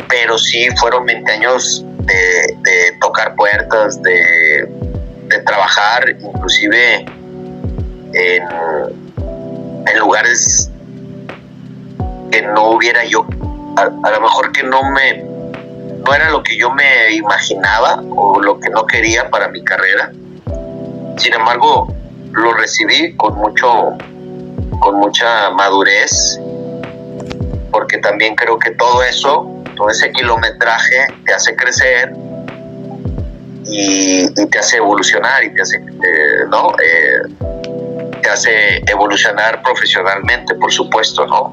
pero sí fueron 20 años de tocar puertas, de trabajar, inclusive en lugares que no hubiera yo, a lo mejor que no era lo que yo me imaginaba o lo que no quería para mi carrera. Sin embargo, lo recibí con mucha madurez, porque también creo que todo ese kilometraje te hace crecer y te hace evolucionar y te hace te hace evolucionar profesionalmente, por supuesto, ¿no?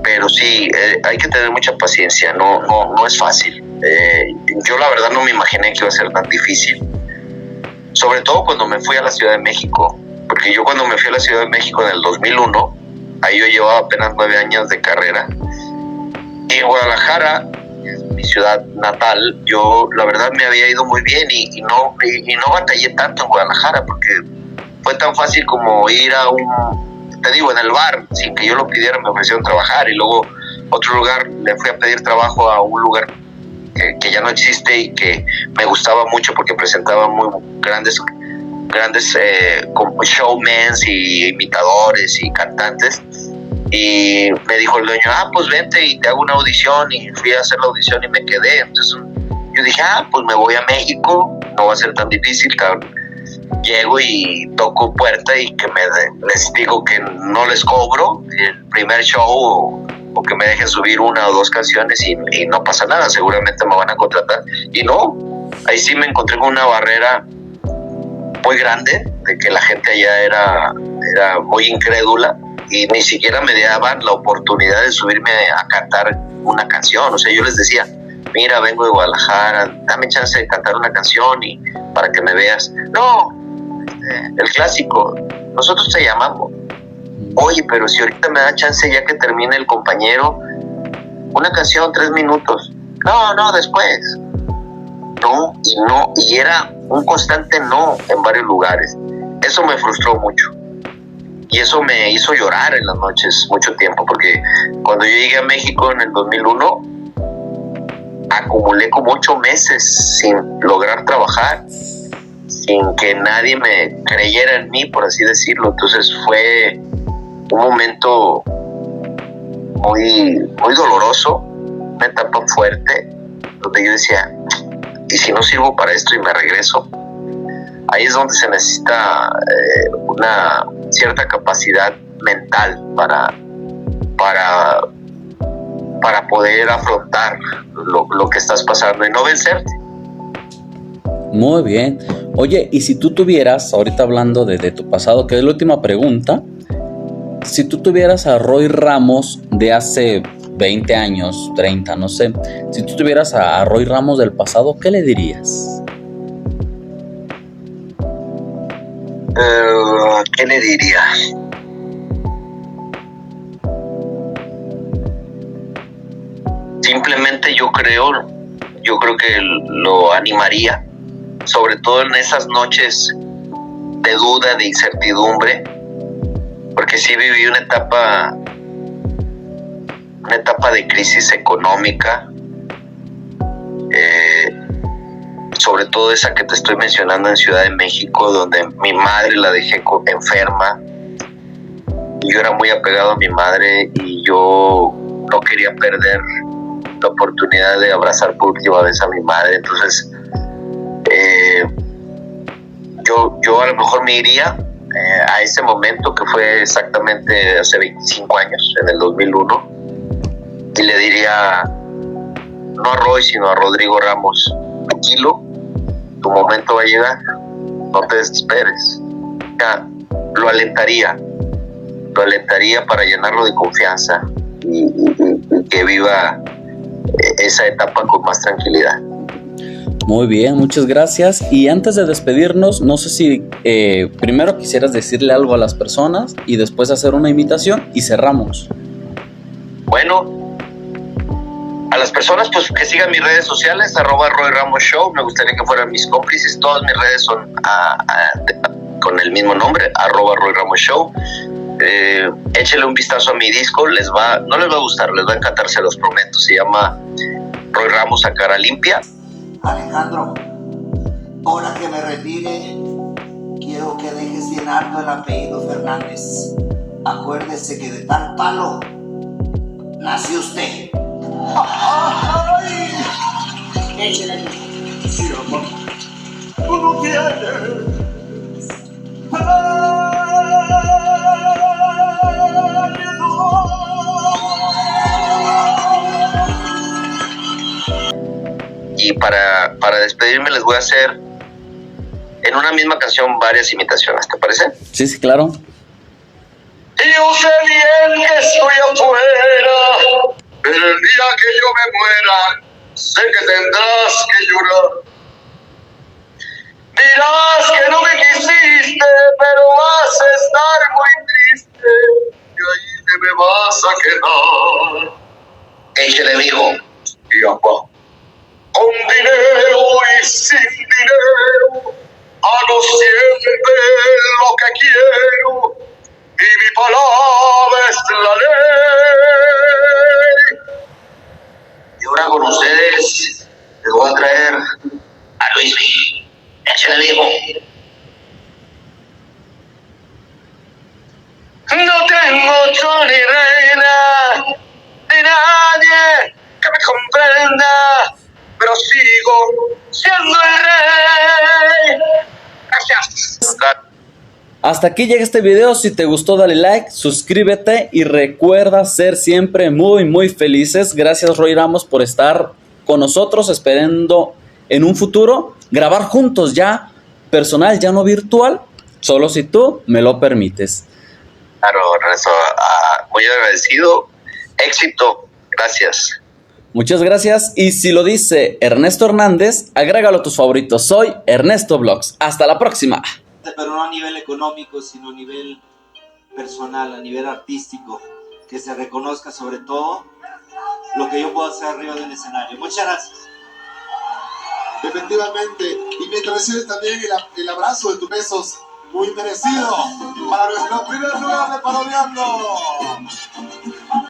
Pero sí, hay que tener mucha paciencia, no es fácil. Yo la verdad no me imaginé que iba a ser tan difícil, sobre todo cuando me fui a la Ciudad de México, porque yo cuando me fui a la Ciudad de México en el 2001, ahí yo llevaba apenas 9 años de carrera, y en Guadalajara, que es mi ciudad natal, yo la verdad me había ido muy bien y no batallé tanto en Guadalajara, porque fue tan fácil como ir a en el bar, sin que yo lo pidiera me ofrecieron trabajar, y luego otro lugar le fui a pedir trabajo a un lugar que ya no existe y que me gustaba mucho porque presentaba muy grandes como showmans y imitadores y cantantes, y me dijo el dueño, pues vente y te hago una audición, y fui a hacer la audición y me quedé. Entonces yo dije, pues me voy a México, no va a ser tan difícil, llego y toco puerta y que les digo que no les cobro el primer show o que me dejen subir 1 o 2 canciones y no pasa nada, seguramente me van a contratar. Y no, ahí sí me encontré con una barrera muy grande de que la gente allá era muy incrédula y ni siquiera me daban la oportunidad de subirme a cantar una canción. O sea, yo les decía, mira, vengo de Guadalajara, dame chance de cantar una canción y para que me veas. No, el clásico, nosotros te llamamos. Oye, pero si ahorita me da chance ya que termine el compañero, una canción, 3 minutos. No, después. No, y era un constante no en varios lugares. Eso me frustró mucho. Y eso me hizo llorar en las noches mucho tiempo, porque cuando yo llegué a México en el 2001, acumulé como 8 meses sin lograr trabajar, sin que nadie me creyera en mí, por así decirlo. Entonces fue un momento muy, muy doloroso, una etapa fuerte, donde yo decía, ¿y si no sirvo para esto y me regreso? Ahí es donde se necesita una cierta capacidad mental para poder afrontar lo que estás pasando y no vencerte.
Muy bien. Oye, y si tú tuvieras, ahorita hablando de tu pasado, que es la última pregunta, si tú tuvieras a Roy Ramos de hace 20 años, 30, no sé, si tú tuvieras a Roy Ramos del pasado, ¿qué le dirías?
¿Qué le diría? Simplemente yo creo que lo animaría, sobre todo en esas noches de duda, de incertidumbre, porque sí viví una etapa de crisis económica, sobre todo esa que te estoy mencionando en Ciudad de México, donde mi madre la dejé enferma, y yo era muy apegado a mi madre y yo no quería perder la oportunidad de abrazar por última vez a mi madre. Entonces yo a lo mejor me iría a ese momento, que fue exactamente hace 25 años, en el 2001, y le diría, no a Roy, sino a Rodrigo Ramos: tranquilo, tu momento va a llegar, no te desesperes. Ya, lo alentaría para llenarlo de confianza y que viva esa etapa con más tranquilidad.
Muy bien, muchas gracias. Y antes de despedirnos, no sé si primero quisieras decirle algo a las personas y después hacer una invitación y cerramos.
Bueno, a las personas, pues que sigan mis redes sociales, @RoyRamosShow. Me gustaría que fueran mis cómplices. Todas mis redes son con el mismo nombre, @RoyRamosShow. Échale un vistazo a mi disco, no les va a gustar, les va a encantar, se los prometo. Se llama Roy Ramos a cara limpia.
Alejandro, ahora que me retire, quiero que dejes bien alto el apellido Fernández. Acuérdese que de tal palo nació usted.
¡Ay! Échale. Sí, amor. Tú no tienes.
Y para despedirme les voy a hacer en una misma canción varias imitaciones, ¿te parece?
Sí, claro.
Yo sé bien que estoy afuera, pero el día que yo me muera, sé que tendrás que llorar. Dirás que no me quisiste, pero vas a estar muy triste, y ahí te me vas a quedar. Échale, mijo. Y papá. Con dinero y sin dinero, hago siempre lo que quiero, y mi palabra es la ley. Y ahora con ustedes les voy a traer a Luismi. Échale, viejo. No tengo otro ni reina, ni nadie que me comprenda, pero sigo siendo el rey. Gracias.
Hasta aquí llega este video. Si te gustó, dale like, suscríbete y recuerda ser siempre muy, muy felices. Gracias, Roy Ramos, por estar con nosotros, esperando en un futuro grabar juntos, ya personal, ya no virtual, solo si tú me lo permites.
Claro, Ernesto, muy agradecido. Éxito. Gracias.
Muchas gracias. Y si lo dice Ernesto Hernández, agrégalo a tus favoritos. Soy Ernesto Vlogs. Hasta la próxima.
importante, pero no a nivel económico, sino a nivel personal, a nivel artístico, que se reconozca sobre todo lo que yo puedo hacer arriba del escenario. Muchas gracias.
Efectivamente, y mientras recibes también el abrazo de tus besos, muy merecido para nuestro primer lugar de Parodiando.